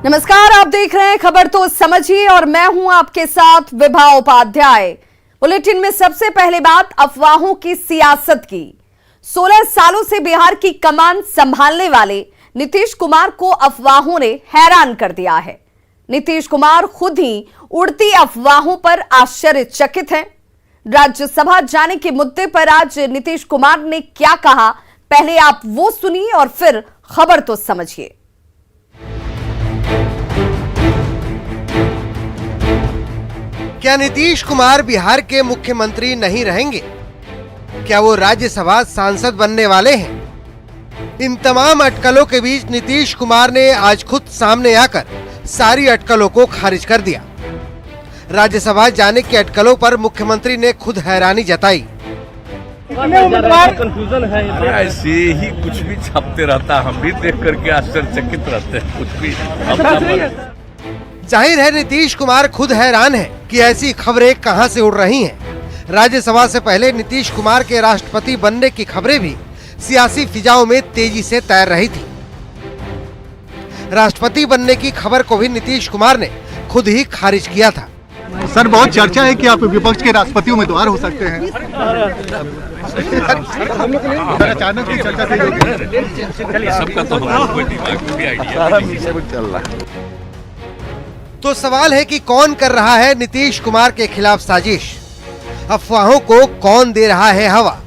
नमस्कार, आप देख रहे हैं खबर तो समझिए और मैं हूं आपके साथ विभा उपाध्याय। बुलेटिन में सबसे पहले बात अफवाहों की सियासत की। 16 सालों से बिहार की कमान संभालने वाले नीतीश कुमार को अफवाहों ने हैरान कर दिया है। नीतीश कुमार खुद ही उड़ती अफवाहों पर आश्चर्यचकित हैं। राज्यसभा जाने के मुद्दे पर आज नीतीश कुमार ने क्या कहा, पहले आप वो सुनिए और फिर खबर तो समझिए। क्या नीतीश कुमार बिहार के मुख्यमंत्री नहीं रहेंगे? क्या वो राज्यसभा सांसद बनने वाले हैं? इन तमाम अटकलों के बीच नीतीश कुमार ने आज खुद सामने आकर सारी अटकलों को खारिज कर दिया। राज्यसभा जाने की अटकलों पर मुख्यमंत्री ने खुद हैरानी जताई। कंफ्यूजन है, ऐसे ही कुछ भी छापते रहता, हम भी देख करके आश्चर्यचकित रहते हैं। कुछ भी जाहिर है नीतीश कुमार खुद हैरान है कि ऐसी खबरें कहां से उड़ रही हैं। राज्यसभा से पहले नीतीश कुमार के राष्ट्रपति बनने की खबरें भी सियासी फिजाओं में तेजी से तैर रही थी। राष्ट्रपति बनने की खबर को भी नीतीश कुमार ने खुद ही खारिज किया था। सर, बहुत चर्चा है कि आप विपक्ष के राष्ट्रपति उम्मीदवार हो सकते हैं। अचानक की चर्चा सबका तो हमारे दिमाग में भी आइडिया चल रहा है। तो सवाल है कि कौन कर रहा है नीतीश कुमार के खिलाफ साजिश? अफवाहों को कौन दे रहा है हवा?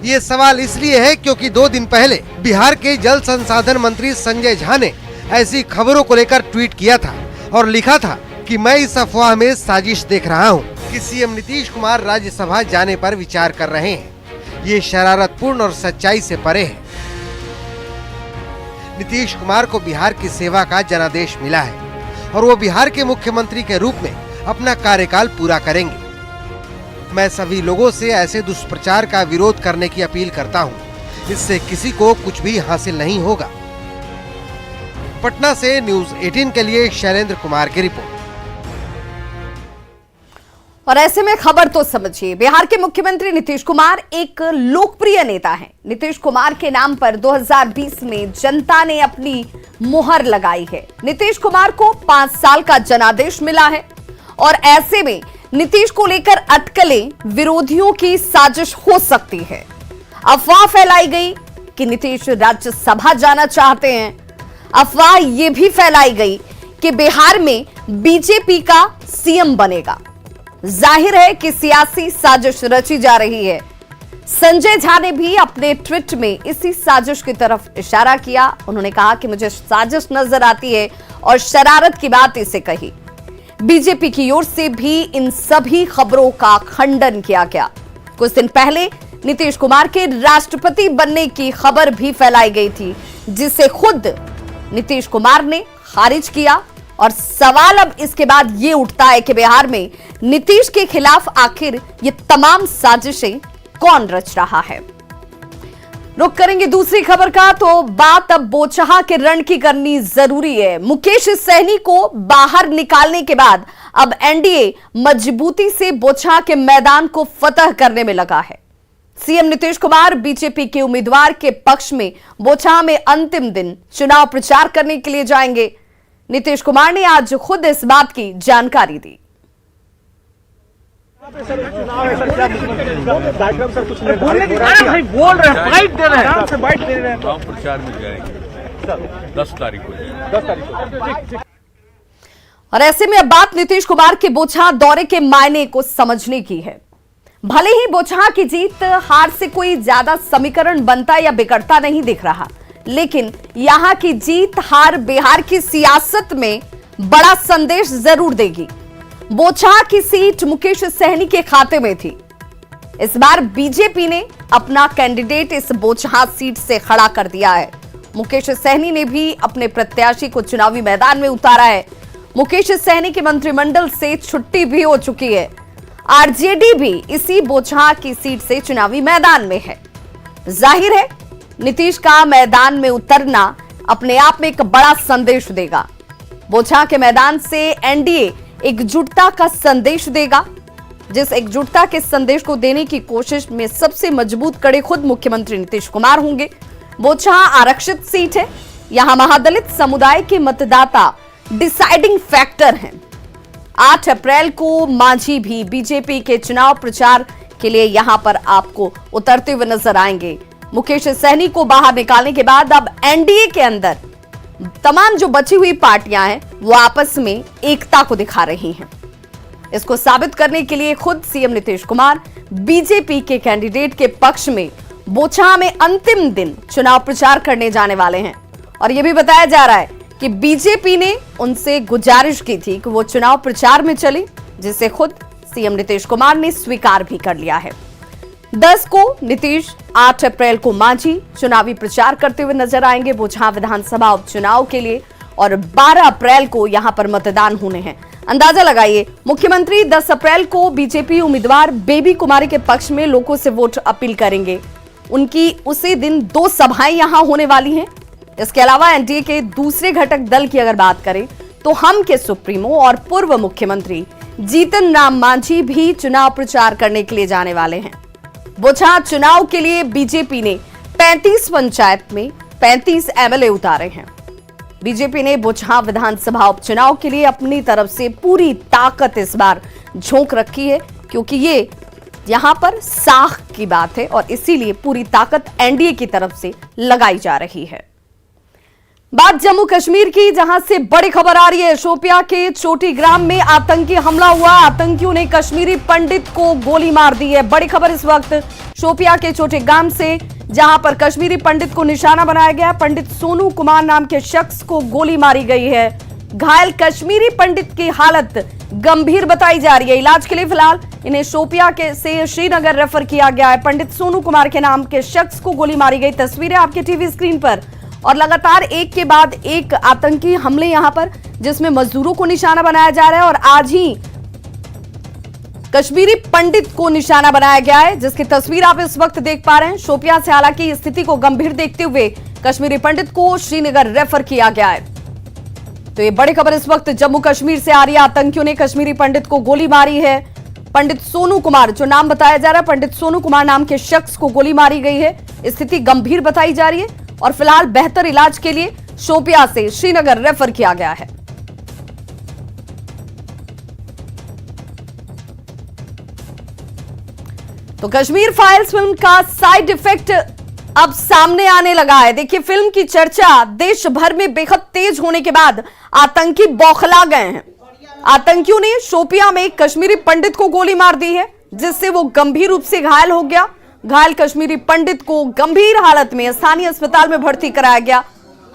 ये सवाल इसलिए है क्योंकि 2 दिन पहले बिहार के जल संसाधन मंत्री संजय झा ने ऐसी खबरों को लेकर ट्वीट किया था और लिखा था कि मैं इस अफवाह में साजिश देख रहा हूं कि सीएम नीतीश कुमार राज्यसभा जाने पर विचार कर रहे हैं। ये शरारतपूर्ण और सच्चाई से परे है। नीतीश कुमार को बिहार की सेवा का जनादेश मिला है और वो बिहार के मुख्यमंत्री के रूप में अपना कार्यकाल पूरा करेंगे। मैं सभी लोगों से ऐसे दुष्प्रचार का विरोध करने की अपील करता हूं। इससे किसी को कुछ भी हासिल नहीं होगा। पटना से न्यूज़ 18 के लिए शैलेंद्र कुमार की रिपोर्ट। और ऐसे में खबर तो समझिए, बिहार के मुख्यमंत्री नीतीश कुमार एक लोकप्रिय नेता हैं। नीतीश कुमार के नाम पर 2020 में जनता ने अपनी मुहर लगाई है। नीतीश कुमार को 5 साल का जनादेश मिला है और ऐसे में नीतीश को लेकर अटकलें विरोधियों की साजिश हो सकती है। अफवाह फैलाई गई कि नीतीश राज्यसभा जाना चाहते हैं। अफवाह यह भी फैलाई गई कि बिहार में बीजेपी का सीएम बनेगा। जाहिर है कि सियासी साजिश रची जा रही है। संजय झा ने भी अपने ट्वीट में इसी साजिश की तरफ इशारा किया। उन्होंने कहा कि मुझे साजिश नजर आती है और शरारत की बात इसे कही। बीजेपी की ओर से भी इन सभी खबरों का खंडन किया गया। कुछ दिन पहले नीतीश कुमार के राष्ट्रपति बनने की खबर भी फैलाई गई थी, जिसे खुद नीतीश कुमार ने खारिज किया। और सवाल अब इसके बाद ये उठता है कि बिहार में नीतीश के खिलाफ आखिर ये तमाम साजिशें कौन रच रहा है। रुक करेंगे दूसरी खबर का, तो बात अब बोचहा के रण की करनी जरूरी है। मुकेश सहनी को बाहर निकालने के बाद अब एनडीए मजबूती से बोचहा के मैदान को फतह करने में लगा है। सीएम नीतीश कुमार बीजेपी के उम्मीदवार के पक्ष में बोचहा में अंतिम दिन चुनाव प्रचार करने के लिए जाएंगे। नीतीश कुमार ने आज खुद इस बात की जानकारी दी। बोल रहे हैं, बाइट दे रहे हैं। प्रचार में जाएंगे 10 तारीख को। और ऐसे में अब बात नीतीश कुमार के बोचहा दौरे के मायने को समझने की है। भले ही बोचहा की जीत हार से कोई ज्यादा समीकरण बनता या बिगड़ता नहीं दिख रहा, लेकिन यहां की जीत हार बिहार की सियासत में बड़ा संदेश जरूर देगी। बोचहा की सीट मुकेश सहनी के खाते में थी। इस बार बीजेपी ने अपना कैंडिडेट इस बोचहा सीट से खड़ा कर दिया है। मुकेश सहनी ने भी अपने प्रत्याशी को चुनावी मैदान में उतारा है। मुकेश सहनी के मंत्रिमंडल से छुट्टी भी हो चुकी है। आरजेडी भी इसी बोचहा की सीट से चुनावी मैदान में है। जाहिर है नीतीश का मैदान में उतरना अपने आप में एक बड़ा संदेश देगा। बोचहा के मैदान से एनडीए एकजुटता का संदेश देगा, जिस एकजुटता के संदेश को देने की कोशिश में सबसे मजबूत कड़े खुद मुख्यमंत्री नीतीश कुमार होंगे। बोचहा आरक्षित सीट है। यहां महादलित समुदाय के मतदाता डिसाइडिंग फैक्टर हैं। 8 अप्रैल को मांझी भी बीजेपी के चुनाव प्रचार के लिए यहां पर आपको उतरते हुए नजर आएंगे। मुकेश सहनी को बाहर निकालने के बाद अब एनडीए के अंदर तमाम जो बची हुई पार्टियां हैं वो आपस में एकता को दिखा रही हैं। इसको साबित करने के लिए खुद सीएम नीतीश कुमार बीजेपी के कैंडिडेट के पक्ष में बोचहा में अंतिम दिन चुनाव प्रचार करने जाने वाले हैं। और यह भी बताया जा रहा है कि बीजेपी ने उनसे गुजारिश की थी कि वो चुनाव प्रचार में चले, जिसे खुद सीएम नीतीश कुमार ने स्वीकार भी कर लिया है। 10 को नीतीश, 8 अप्रैल को मांझी चुनावी प्रचार करते हुए नजर आएंगे बोचहा विधानसभा उपचुनाव के लिए, और 12 अप्रैल को यहां पर मतदान होने हैं। अंदाजा लगाइए, मुख्यमंत्री 10 अप्रैल को बीजेपी उम्मीदवार बेबी कुमारी के पक्ष में लोगों से वोट अपील करेंगे। उनकी उसी दिन 2 सभाएं यहां होने वाली हैं। इसके अलावा एनडीए के दूसरे घटक दल की अगर बात करें तो हम के सुप्रीमो और पूर्व मुख्यमंत्री जीतन राम मांझी भी चुनाव प्रचार करने के लिए जाने वाले हैं। बोचहा चुनाव के लिए बीजेपी ने 35 पंचायत में 35 एमएलए उतारे हैं। बीजेपी ने बोचहा विधानसभा उपचुनाव के लिए अपनी तरफ से पूरी ताकत इस बार झोंक रखी है, क्योंकि ये यहां पर साख की बात है और इसीलिए पूरी ताकत एनडीए की तरफ से लगाई जा रही है। बात जम्मू कश्मीर की, जहां से बड़ी खबर आ रही है। शोपिया के चोटी ग्राम में आतंकी हमला हुआ। आतंकियों ने कश्मीरी पंडित को गोली मार दी है। बड़ी खबर इस वक्त शोपिया के चोटी ग्राम से, जहां पर कश्मीरी पंडित को निशाना बनाया गया। पंडित सोनू कुमार नाम के शख्स को गोली मारी गई है। घायल कश्मीरी पंडित की हालत गंभीर बताई जा रही है। इलाज के लिए फिलहाल इन्हें शोपिया के से श्रीनगर रेफर किया गया है। पंडित सोनू कुमार के नाम के शख्स को गोली मारी गई। तस्वीरें आपके टीवी स्क्रीन पर, और लगातार एक के बाद एक आतंकी हमले यहां पर, जिसमें मजदूरों को निशाना बनाया जा रहा है और आज ही कश्मीरी पंडित को निशाना बनाया गया है, जिसकी तस्वीर आप इस वक्त देख पा रहे हैं। शोपिया से हालांकि स्थिति को गंभीर देखते हुए कश्मीरी पंडित को श्रीनगर रेफर किया गया है। तो ये बड़ी खबर इस वक्त जम्मू कश्मीर से आ रही है। आतंकियों ने कश्मीरी पंडित को गोली मारी है। पंडित सोनू कुमार, जो नाम बताया जा रहा है, पंडित सोनू कुमार नाम के शख्स को गोली मारी गई है। स्थिति गंभीर बताई जा रही है और फिलहाल बेहतर इलाज के लिए शोपिया से श्रीनगर रेफर किया गया है। तो कश्मीर फाइल्स फिल्म का साइड इफेक्ट अब सामने आने लगा है। देखिए, फिल्म की चर्चा देश भर में बेहद तेज होने के बाद आतंकी बौखला गए हैं। आतंकियों ने शोपिया में कश्मीरी पंडित को गोली मार दी है, जिससे वो गंभीर रूप से घायल हो गया। घायल कश्मीरी पंडित को गंभीर हालत में स्थानीय अस्पताल में भर्ती कराया गया।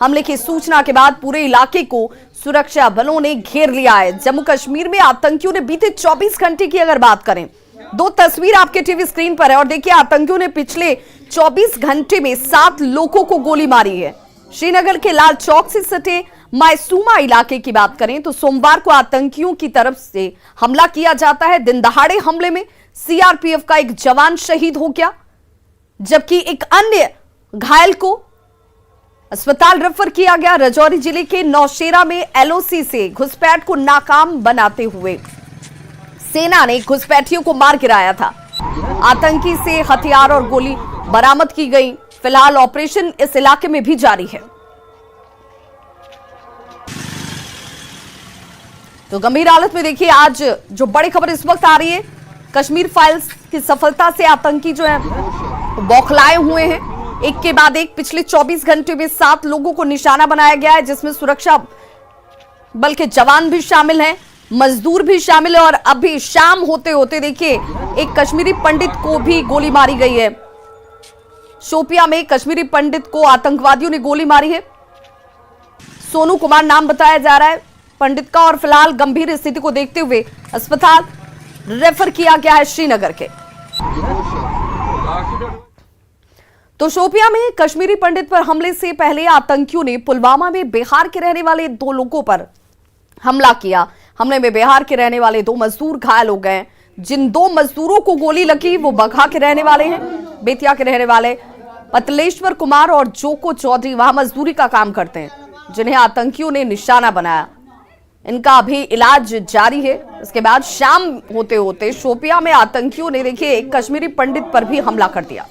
हमले की सूचना के बाद पूरे इलाके को सुरक्षा बलों ने घेर लिया है। जम्मू कश्मीर में आतंकियों ने बीते 24 घंटे की अगर बात करें, 2 तस्वीर आपके टीवी स्क्रीन पर है, और देखिए आतंकियों ने पिछले 24 घंटे में 7 लोगों को गोली मारी है। श्रीनगर के लाल चौक से सटे मायसूमा इलाके की बात करें तो सोमवार को आतंकियों की तरफ से हमला किया जाता है। दिन दहाड़े हमले में सीआरपीएफ का एक जवान शहीद हो गया, जबकि एक अन्य घायल को अस्पताल रेफर किया गया। राजौरी जिले के नौशेरा में एलओसी से घुसपैठ को नाकाम बनाते हुए सेना ने घुसपैठियों को मार गिराया था। आतंकी से हथियार और गोली बरामद की गई। फिलहाल ऑपरेशन इस इलाके में भी जारी है। तो गंभीर हालत में देखिए, आज जो बड़ी खबर इस वक्त आ रही है, कश्मीर फाइल्स की सफलता से आतंकी जो है बौखलाए हुए हैं। एक के बाद एक पिछले 24 घंटे में 7 लोगों को निशाना बनाया गया है, जिसमें सुरक्षा बल के जवान भी शामिल हैं, मजदूर भी शामिल है। और अभी शाम होते होते देखिए एक कश्मीरी पंडित को भी गोली मारी गई है। शोपिया में कश्मीरी पंडित को आतंकवादियों ने गोली मारी है। सोनू कुमार नाम बताया जा रहा है पंडित का, और फिलहाल गंभीर स्थिति को देखते हुए अस्पताल रेफर किया गया है श्रीनगर के। तो शोपिया में कश्मीरी पंडित पर हमले से पहले आतंकियों ने पुलवामा में बिहार के रहने वाले 2 लोगों पर हमला किया। हमले में बिहार के रहने वाले 2 मजदूर घायल हो गए। जिन 2 मजदूरों को गोली लगी वो बगहा के रहने वाले हैं। बेतिया के रहने वाले पतलेश्वर कुमार और जोको चौधरी वहां मजदूरी का काम करते हैं, जिन्हें आतंकियों ने निशाना बनाया। इनका अभी इलाज जारी है। इसके बाद शाम होते होते शोपिया में आतंकियों ने देखिए एक कश्मीरी पंडित पर भी हमला कर दिया।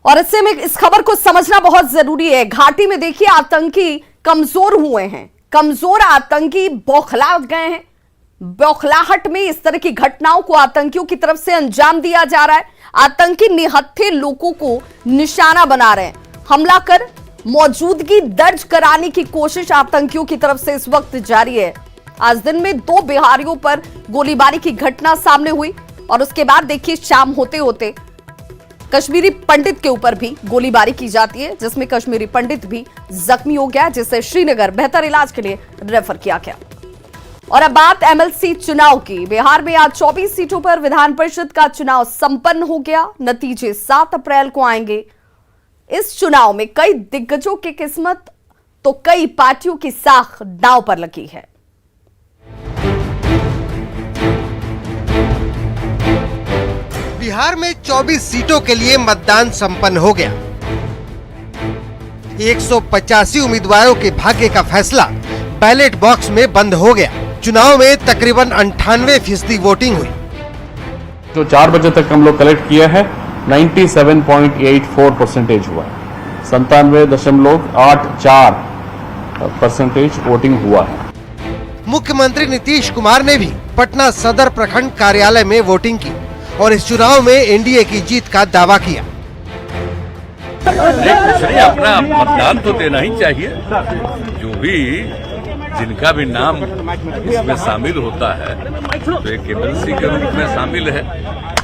और इससे में इस खबर को समझना बहुत जरूरी है। घाटी में देखिए आतंकी कमजोर हुए हैं, कमजोर आतंकी बौखला गए हैं। बौखलाहट में इस तरह की घटनाओं को आतंकियों की तरफ से अंजाम दिया जा रहा है। आतंकी निहत्थे लोगों को निशाना बना रहे हैं, हमला कर मौजूदगी दर्ज कराने की कोशिश आतंकियों की तरफ से इस वक्त जारी है। आज दिन में 2 बिहारियों पर गोलीबारी की घटना सामने हुई और उसके बाद देखिए शाम होते होते कश्मीरी पंडित के ऊपर भी गोलीबारी की जाती है, जिसमें कश्मीरी पंडित भी जख्मी हो गया, जिसे श्रीनगर बेहतर इलाज के लिए रेफर किया गया। और अब बात एमएलसी चुनाव की। बिहार में आज 24 सीटों पर विधान परिषद का चुनाव संपन्न हो गया। नतीजे 7 अप्रैल को आएंगे। इस चुनाव में कई दिग्गजों की किस्मत तो कई पार्टियों की साख दांव पर लगी है। बिहार में 24 सीटों के लिए मतदान संपन्न हो गया। 185 उम्मीदवारों के भाग्य का फैसला बैलेट बॉक्स में बंद हो गया। चुनाव में तकरीबन 98% वोटिंग हुई। जो 4 बजे तक हम लोग कलेक्ट किया है 97.84% हुआ है। 97.84% वोटिंग हुआ है। मुख्यमंत्री नीतीश कुमार ने भी पटना सदर प्रखंड कार्यालय में वोटिंग की और इस चुनाव में एनडीए की जीत का दावा किया। नहीं, अपना मतदान तो देना ही चाहिए। जो भी जिनका भी नाम इसमें शामिल होता है तो एक एमएलसी के रूप में शामिल है,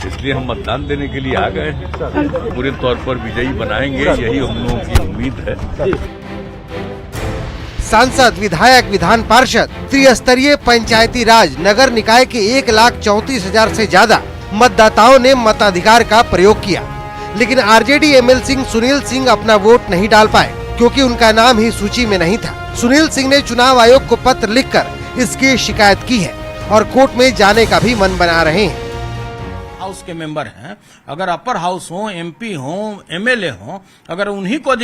इसलिए हम मतदान देने के लिए आ गए हैं। पूरे तौर पर विजयी बनाएंगे, यही हम लोगों की उम्मीद है। सांसद, विधायक, विधान पार्षद, त्रिस्तरीय पंचायती राज, नगर निकाय के 1,34,000 से ज्यादा मतदाताओं ने मताधिकार का प्रयोग किया, लेकिन आरजेडी एमएलसी सुनील सिंह अपना वोट नहीं डाल पाए क्योंकि उनका नाम ही सूची में नहीं था। सुनील सिंह ने चुनाव आयोग को पत्र लिखकर इसकी शिकायत की है और कोर्ट में जाने का भी मन बना रहे हैं। हाउस के मेंबर हैं, अगर अपर हाउस हो, एमपी हो, एमएलए हो, अगर उन्हीं को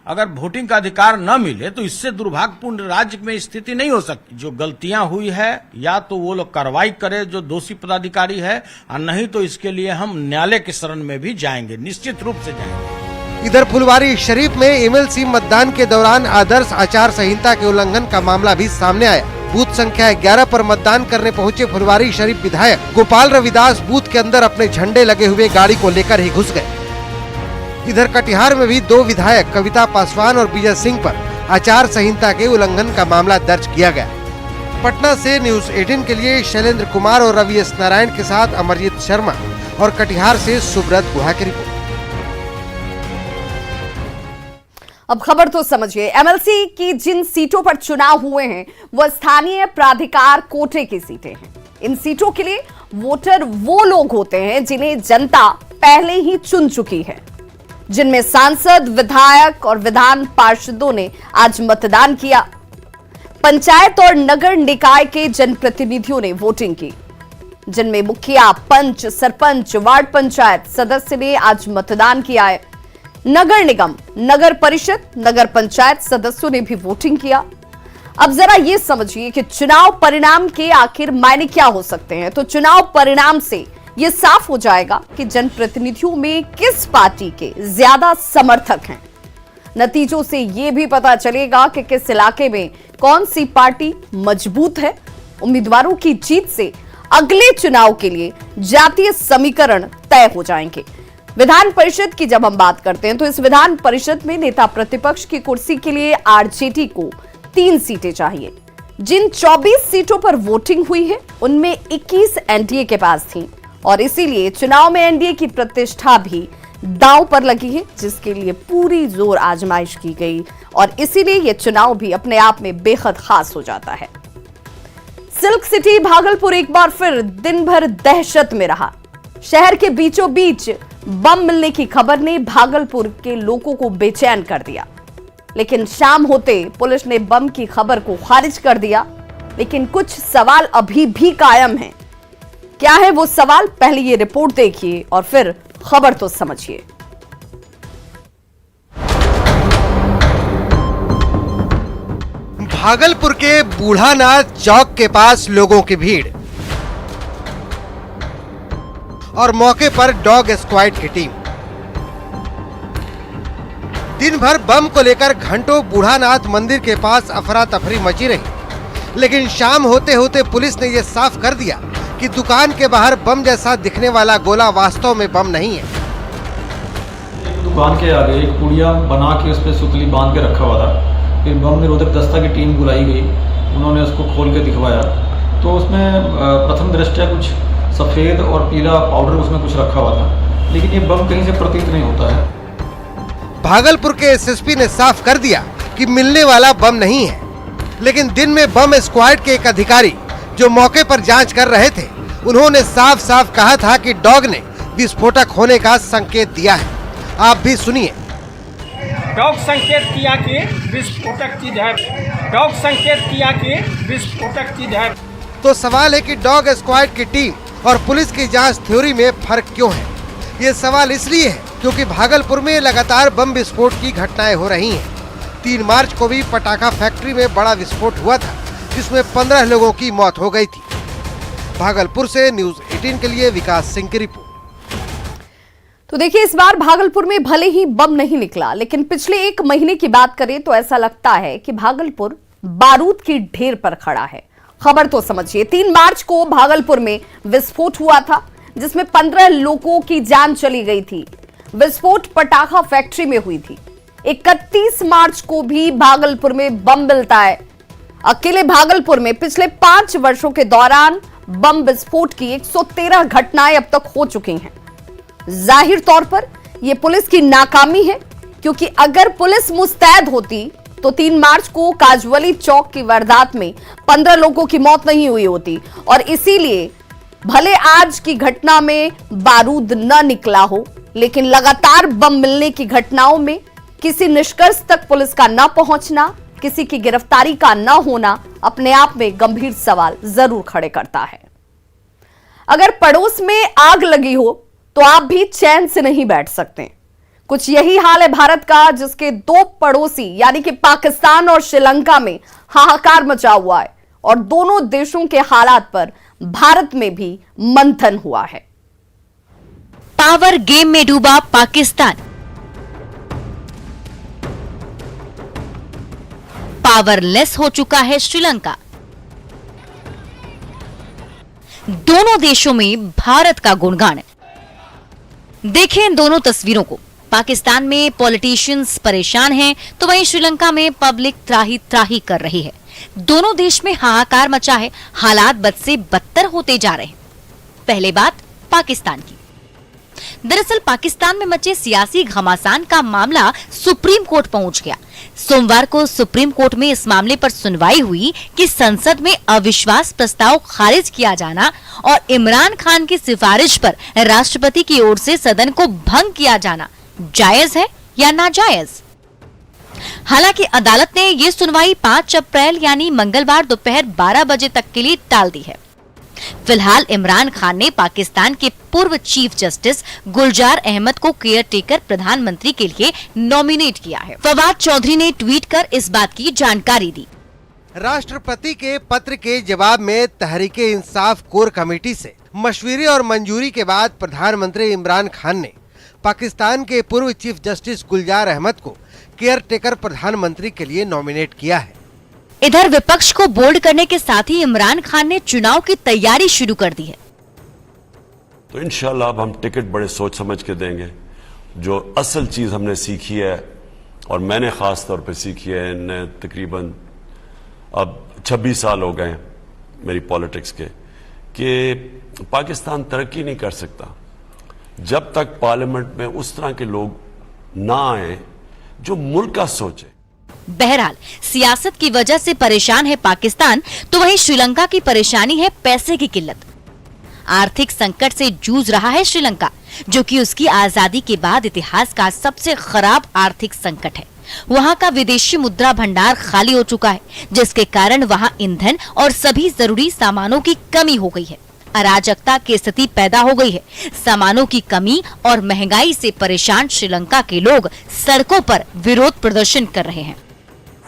अगर वोटिंग का अधिकार न मिले तो इससे दुर्भाग्यपूर्ण राज्य में स्थिति नहीं हो सकती। जो गलतियां हुई है या तो वो लोग कार्रवाई करे जो दोषी पदाधिकारी है, और नहीं तो इसके लिए हम न्यायालय के शरण में भी जाएंगे, निश्चित रूप से जाएंगे। इधर फुलवारी शरीफ में एमएलसी मतदान के दौरान आदर्श आचार संहिता के उल्लंघन का मामला भी सामने आया। बूथ संख्या 11 पर मतदान करने पहुंचे फुलवारी शरीफ विधायक गोपाल रविदास बूथ के अंदर अपने झंडे लगे हुए गाड़ी को लेकर ही घुस गए। इधर कटिहार में भी 2 विधायक कविता पासवान और विजय सिंह पर आचार संहिता के उल्लंघन का मामला दर्ज किया गया। पटना से न्यूज 18 के लिए शैलेंद्र कुमार और रवि एस नारायण के साथ अमरजीत शर्मा और कटिहार से सुब्रत गुहा की रिपोर्ट। अब खबर तो समझिए। एमएलसी की जिन सीटों पर चुनाव हुए हैं वह स्थानीय प्राधिकार कोटे की सीटें हैं। इन सीटों के लिए वोटर वो लोग होते हैं जिन्हें जनता पहले ही चुन चुकी है, जिनमें सांसद, विधायक और विधान पार्षदों ने आज मतदान किया। पंचायत और नगर निकाय के जनप्रतिनिधियों ने वोटिंग की, जिनमें मुखिया, पंच, सरपंच, वार्ड पंचायत सदस्य ने आज मतदान किया है। नगर निगम, नगर परिषद, नगर पंचायत सदस्यों ने भी वोटिंग किया। अब जरा ये समझिए कि चुनाव परिणाम के आखिर मायने क्या हो सकते हैं। तो चुनाव परिणाम से ये साफ हो जाएगा कि जनप्रतिनिधियों में किस पार्टी के ज्यादा समर्थक हैं। नतीजों से ये भी पता चलेगा कि किस इलाके में कौन सी पार्टी मजबूत है। उम्मीदवारों की जीत से अगले चुनाव के लिए जातीय समीकरण तय हो जाएंगे। विधान परिषद की जब हम बात करते हैं तो इस विधान परिषद में नेता प्रतिपक्ष की कुर्सी के लिए आरजेडी को 3 सीटें चाहिए। जिन 24 सीटों पर वोटिंग हुई है उनमें 21 एनडीए के पास थी और इसीलिए चुनाव में एनडीए की प्रतिष्ठा भी दांव पर लगी है, जिसके लिए पूरी जोर आजमाइश की गई और इसीलिए यह चुनाव भी अपने आप में बेहद खास हो जाता है। सिल्क सिटी भागलपुर एक बार फिर दिन भर दहशत में रहा। शहर के बीचों बीच बम मिलने की खबर ने भागलपुर के लोगों को बेचैन कर दिया, लेकिन शाम होते पुलिस ने बम की खबर को खारिज कर दिया। लेकिन कुछ सवाल अभी भी कायम हैं। क्या है वो सवाल, पहले ये रिपोर्ट देखिए और फिर खबर तो समझिए। भागलपुर के बूढ़ानाथ चौक के पास लोगों की भीड़। और मौके पर डॉग स्क्वाड की टीम। दिन भर बम को लेकर घंटों बूढ़ानाथ मंदिर के पास अफरा तफरी मची रही, लेकिन शाम होते होते पुलिस ने यह साफ कर दिया कि दुकान के बाहर बम जैसा दिखने वाला गोला वास्तव में बम नहीं है। दुकान के आगे एक पुड़िया बना के उस पर सुतली बांध के रखा हुआ था। फिर बम निरोधक दस्ता की टीम बुलाई गई, उन्होंने उसको खोल के दिखवाया तो उसमें प्रथम दृष्टया कुछ सफ़ेद और पीला पाउडर उसमें कुछ रखा हुआ था, लेकिन ये बम कहीं से प्रतीत नहीं होता है। भागलपुर के एसएसपी ने साफ कर दिया कि मिलने वाला बम नहीं है, लेकिन दिन में बम स्क्वाड के एक अधिकारी जो मौके पर जांच कर रहे थे, उन्होंने साफ साफ कहा था कि डॉग ने विस्फोटक होने का संकेत दिया है। आप भी सुनिए। डॉग संकेत किया कि विस्फोटक चीज है, डॉग संकेत किया कि विस्फोटक चीज है। तो सवाल है कि डॉग स्क्वाड की टीम और पुलिस की जांच थ्योरी में फर्क क्यों है? ये सवाल इसलिए है क्योंकि भागलपुर में लगातार बम विस्फोट की घटनाएं हो रही हैं। 3 मार्च को भी पटाखा फैक्ट्री में बड़ा विस्फोट हुआ था, जिसमें 15 लोगों की मौत हो गई थी। भागलपुर से न्यूज़ 18 के लिए विकास सिंह की रिपोर्ट। तो देखिए, इस बार भागलपुर में भले ही बम नहीं निकला, लेकिन पिछले 1 महीने की बात करें तो ऐसा लगता है कि भागलपुर बारूद की ढेर पर खड़ा है। खबर तो समझिए, 3 मार्च को भागलपुर में विस्फोट हुआ था, जिसमें 15 लोगों की जान चली गई थी। विस्फोट पटाखा फैक्ट्री में हुई थी। 31 मार्च को भी भागलपुर में बम मिलता है। अकेले भागलपुर में पिछले 5 वर्षों के दौरान बम विस्फोट की 113 घटनाएं अब तक हो चुकी हैं। जाहिर तौर पर यह पुलिस की नाकामी है, क्योंकि अगर पुलिस मुस्तैद होती तो 3 मार्च को काजवली चौक की वारदात में 15 लोगों की मौत नहीं हुई होती, और इसीलिए भले आज की घटना में बारूद न निकला हो, लेकिन लगातार बम मिलने की घटनाओं में किसी निष्कर्ष तक पुलिस का न पहुंचना, किसी की गिरफ्तारी का न होना अपने आप में गंभीर सवाल जरूर खड़े करता है। अगर पड़ोस में आग लगी हो तो आप भी चैन से नहीं बैठ सकते। कुछ यही हाल है भारत का, जिसके 2 पड़ोसी यानी कि पाकिस्तान और श्रीलंका में हाहाकार मचा हुआ है, और दोनों देशों के हालात पर भारत में भी मंथन हुआ है। पावर गेम में डूबा पाकिस्तान, पावरलेस हो चुका है श्रीलंका। दोनों देशों में भारत का गुणगान। देखें इन दोनों तस्वीरों को। पाकिस्तान में पॉलिटिशियंस परेशान हैं, तो वहीं श्रीलंका में पब्लिक त्राही त्राही कर रही है। दोनों देश में हाहाकार मचा है, हालात बद से बदतर होते जा रहे हैं। पहले बात पाकिस्तान की। दरअसल पाकिस्तान में मचे सियासी घमासान का मामला सुप्रीम कोर्ट पहुंच गया। सोमवार को सुप्रीम कोर्ट में इस मामले पर सुनवाई हुई कि संसद में अविश्वास प्रस्ताव खारिज किया जाना और इमरान खान की सिफारिश पर राष्ट्रपति की ओर से सदन को भंग किया जाना जायज है या नाजायज। हालांकि अदालत ने यह सुनवाई 5 अप्रैल यानी मंगलवार दोपहर 12 बजे तक के लिए टाल दी है। फिलहाल इमरान खान ने पाकिस्तान के पूर्व चीफ जस्टिस गुलजार अहमद को केयर टेकर प्रधानमंत्री के लिए नॉमिनेट किया है। फवाद चौधरी ने ट्वीट कर इस बात की जानकारी दी। राष्ट्रपति के पत्र के जवाब में तहरीके इंसाफ कोर कमेटी से मशवरे और मंजूरी के बाद प्रधानमंत्री इमरान खान ने पाकिस्तान के पूर्व चीफ जस्टिस गुलजार अहमद को केयर टेकर प्रधानमंत्री के लिए नॉमिनेट किया है। इधर विपक्ष को बोल्ड करने के साथ ही इमरान खान ने चुनाव की तैयारी शुरू कर दी है। तो इंशाल्लाह अब हम टिकट बड़े सोच समझ के देंगे। जो असल चीज हमने सीखी है, और मैंने खास तौर पे सीखी है, इन तकरीबन अब 26 साल हो गए मेरी पॉलिटिक्स के, कि पाकिस्तान तरक्की नहीं कर सकता जब तक पार्लियामेंट में उस तरह के लोग ना आए जो मुल्क का सोचे। बहरहाल सियासत की वजह से परेशान है पाकिस्तान, तो वहीं श्रीलंका की परेशानी है पैसे की किल्लत। आर्थिक संकट से जूझ रहा है श्रीलंका, जो कि उसकी आजादी के बाद इतिहास का सबसे खराब आर्थिक संकट है। वहां का विदेशी मुद्रा भंडार खाली हो चुका है, जिसके कारण वहां ईंधन और सभी जरूरी सामानों की कमी हो गई है। अराजकता की स्थिति पैदा हो गई है। सामानों की कमी और महंगाई से परेशान श्रीलंका के लोग सड़कों पर विरोध प्रदर्शन कर रहे हैं।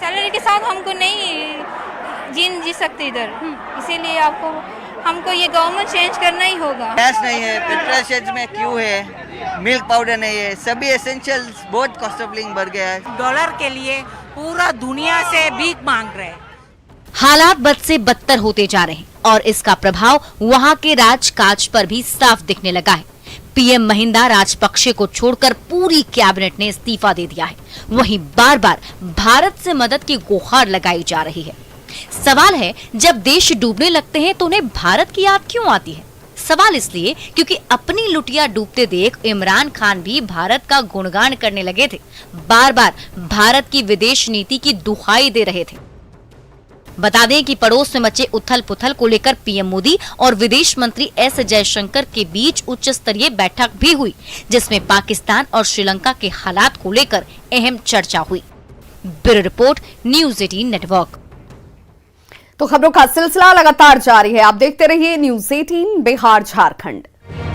सैलरी के साथ हमको नहीं जी सकते इधर, इसीलिए आपको हमको ये गवर्नमेंट चेंज करना ही होगा। गैस नहीं है, पेट्रोल शेड्स में क्यों है, मिल्क पाउडर नहीं है, सभी एसेंशियल्स बहुत कॉस्ट ऑफ लिविंग बढ़ गया है। डॉलर के लिए पूरा दुनिया से भीख मांग रहे हैं। हालात बद से बदतर होते जा रहे हैं और इसका प्रभाव वहां के राजकाज पर भी साफ दिखने लगा है। पीएम महिंदा राजपक्षे को छोड़कर पूरी कैबिनेट ने इस्तीफा दे दिया है। वहीं बार बार भारत से मदद की गुहार लगाई जा रही है। सवाल है, जब देश डूबने लगते हैं तो उन्हें भारत की याद क्यों आती है? सवाल इसलिए क्योंकि अपनी लुटिया डूबते देख इमरान खान भी भारत का गुणगान करने लगे थे, बार बार भारत की विदेश नीति की दुहाई दे रहे थे। बता दें कि पड़ोस में मचे उथल पुथल को लेकर पीएम मोदी और विदेश मंत्री एस जयशंकर के बीच उच्च स्तरीय बैठक भी हुई, जिसमें पाकिस्तान और श्रीलंका के हालात को लेकर अहम चर्चा हुई। Bureau report, news 18 network. तो खबरों का सिलसिला लगातार जारी है। आप देखते रहिए न्यूज़ 18 बिहार झारखंड।